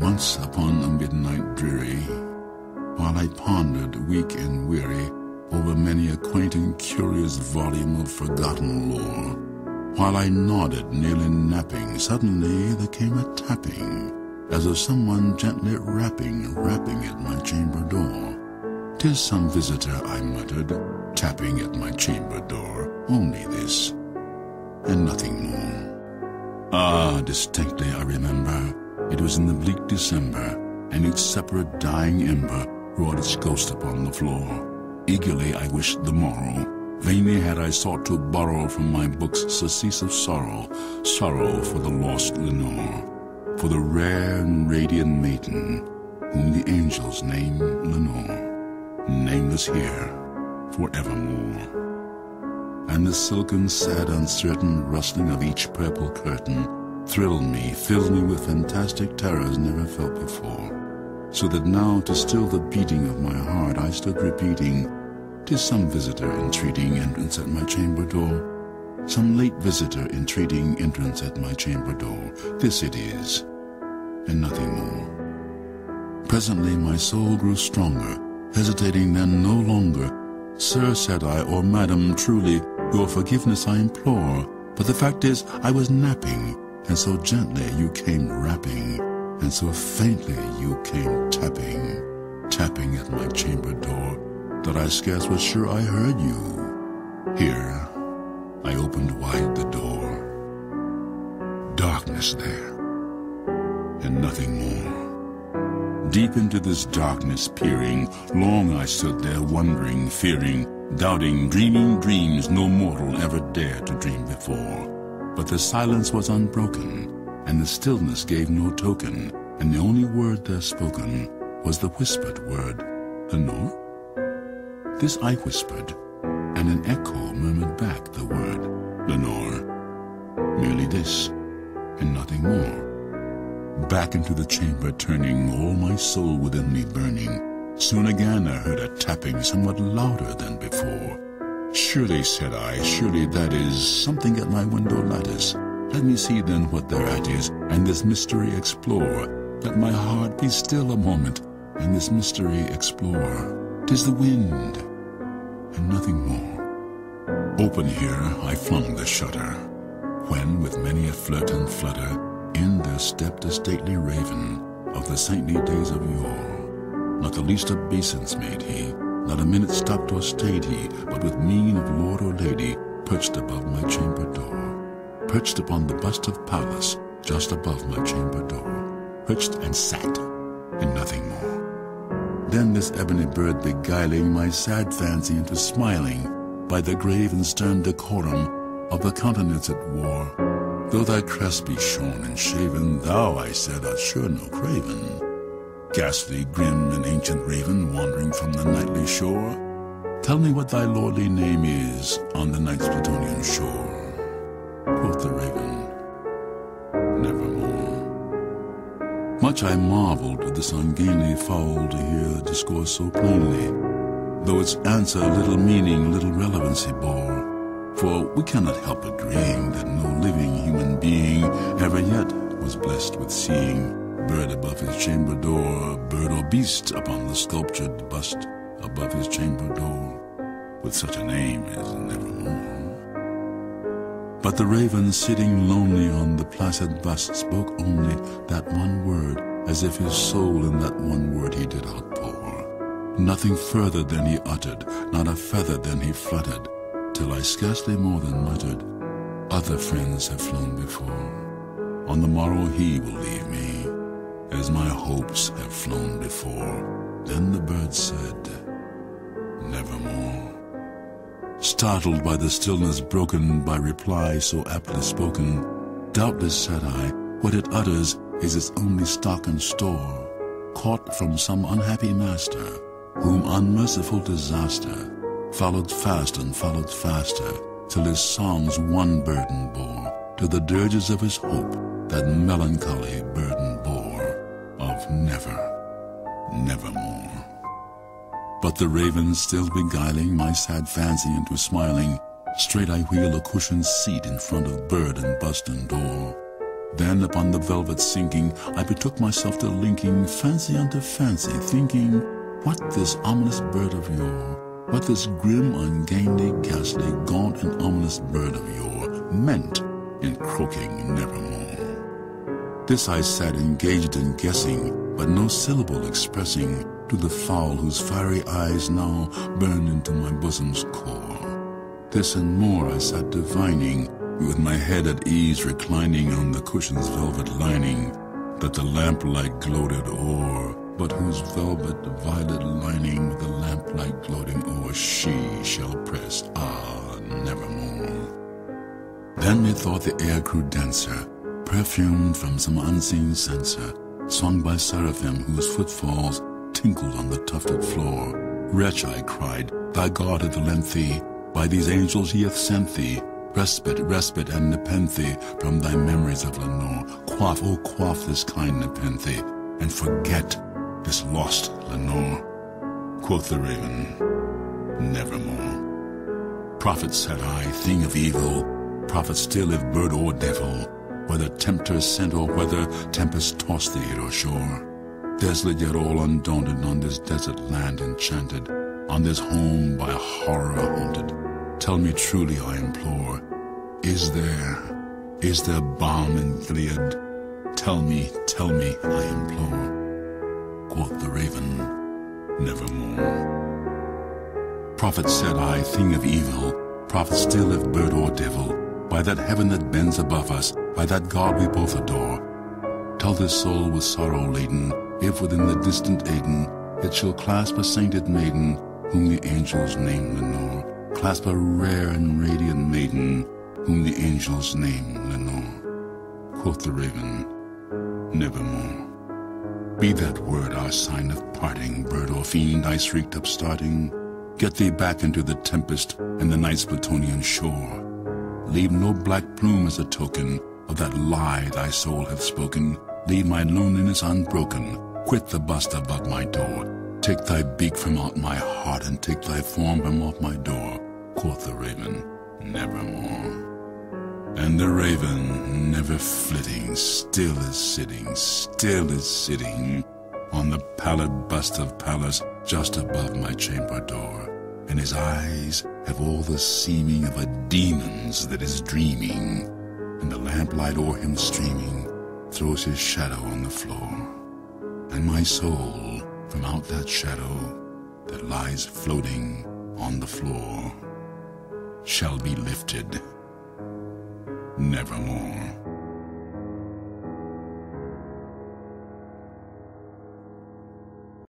Once upon a midnight dreary, while I pondered, weak and weary, over many a quaint and curious volume of forgotten lore, while I nodded, nearly napping, suddenly there came a tapping, as of someone gently rapping at my chamber door. "'Tis some visitor," I muttered, tapping at my chamber door. "Only this, and nothing more." Ah, distinctly I remember, it was in the bleak December, and each separate dying ember wrought its ghost upon the floor. Eagerly I wished the morrow. Vainly had I sought to borrow from my books surcease of sorrow, sorrow for the lost Lenore, for the rare and radiant maiden whom the angels name Lenore, nameless here forevermore. And the silken, sad, uncertain rustling of each purple curtain thrilled me, filled me with fantastic terrors never felt before, so that now, to still the beating of my heart, I stood repeating, "'Tis some visitor entreating entrance at my chamber door, some late visitor entreating entrance at my chamber door. This it is, and nothing more." Presently my soul grew stronger, hesitating then no longer. "Sir," said I, "or madam, truly, your forgiveness I implore, but the fact is I was napping, and so gently you came rapping, and so faintly you came tapping, tapping at my chamber door, that I scarce was sure I heard you." Here I opened wide the door. Darkness there, and nothing more. Deep into this darkness peering, long I stood there wondering, fearing, doubting, dreaming dreams no mortal ever dared to dream before. But the silence was unbroken, and the stillness gave no token, and the only word there spoken was the whispered word, "Lenore?" This I whispered, and an echo murmured back the word, "Lenore." Merely this, and nothing more. Back into the chamber turning, all my soul within me burning, soon again I heard a tapping somewhat louder than before. "Surely," said I, "surely that is something at my window lattice. Let me see then what thereat is, and this mystery explore. Let my heart be still a moment, and this mystery explore. 'Tis the wind, and nothing more." Open here I flung the shutter, when with many a flirt and flutter in there stepped a stately raven of the saintly days of yore. Not the least obeisance made he, not a minute stopped or stayed he, but with mien of lord or lady perched above my chamber door, perched upon the bust of Pallas just above my chamber door, perched and sat, and nothing more. Then this ebony bird beguiling my sad fancy into smiling by the grave and stern decorum of the countenance it wore. "Though thy crest be shorn and shaven, thou," I said, "art sure no craven, ghastly, grim, and ancient raven wandering from the nightly shore. Tell me what thy lordly name is on the night's Plutonian shore." Quoth the raven, "Nevermore." Much I marveled at this ungainly fowl to hear discourse so plainly, though its answer little meaning, little relevancy bore. For we cannot help agreeing that no living human being ever yet was blessed with seeing bird above his chamber door, bird or beast upon the sculptured bust above his chamber door, with such a name as Nevermore. But the raven sitting lonely on the placid bust spoke only that one word, as if his soul in that one word he did outpour. Nothing further than he uttered, not a feather than he fluttered, till I scarcely more than muttered, "Other friends have flown before. On the morrow he will leave me, as my hopes have flown before." Then the bird said, "Nevermore." Startled by the stillness broken by reply so aptly spoken, "Doubtless," said I, "what it utters is its only stock and store, caught from some unhappy master, whom unmerciful disaster followed fast and followed faster, till his songs one burden bore, to the dirges of his hope that melancholy burden bore, of never, nevermore." But the raven still beguiling my sad fancy into smiling, straight I wheel a cushioned seat in front of bird and bust and door, Then upon the velvet sinking, I betook myself to linking fancy unto fancy, thinking, what this ominous bird of yore, what this grim, ungainly, ghastly, gaunt, and ominous bird of yore meant in croaking nevermore. This I sat engaged in guessing, but no syllable expressing to the fowl whose fiery eyes now burned into my bosom's core. This and more I sat divining, with my head at ease reclining on the cushion's velvet lining, that the lamplight gloated o'er, but whose velvet violet lining with the lamplight gloating o'er she shall press, nevermore. Then methought the air grew denser, perfumed from some unseen censer, sung by seraphim whose footfalls tinkled on the tufted floor. Wretch, I cried, thy God hath lent thee, by these angels he hath sent thee, respite and nepenthe from thy memories of Lenore. Quaff, oh quaff this kind nepenthe, and forget this lost Lenore. Quoth the raven, nevermore. Prophet, said I, thing of evil, prophet still if bird or devil, whether tempter sent or whether tempest tossed thee or shore. Desolate yet all undaunted on this desert land enchanted, on this home by horror haunted. Tell me truly, I implore, is there balm in Gilead? Tell me, I implore. Quoth the raven, nevermore. Prophet, said I, thing of evil, prophet still if bird or devil, by that heaven that bends above us, by that God we both adore. Tell this soul with sorrow laden, if within the distant Aden, it shall clasp a sainted maiden, whom the angels name Lenore. Clasp a rare and radiant maiden, whom the angels name Lenore. Quoth the raven, nevermore. Be that word our sign of parting, bird or fiend, I shrieked upstarting. Get thee back into the tempest and the night's Plutonian shore. Leave no black plume as a token of that lie thy soul hath spoken. Leave my loneliness unbroken. Quit the bust above my door. Take thy beak from out my heart, and take thy form from off my door. Quoth the raven, nevermore. And the raven, never flitting, still is sitting on the pallid bust of Pallas just above my chamber door. And his eyes have all the seeming of a demon's that is dreaming, and the lamplight o'er him streaming throws his shadow on the floor. And my soul, from out that shadow that lies floating on the floor, shall be lifted nevermore.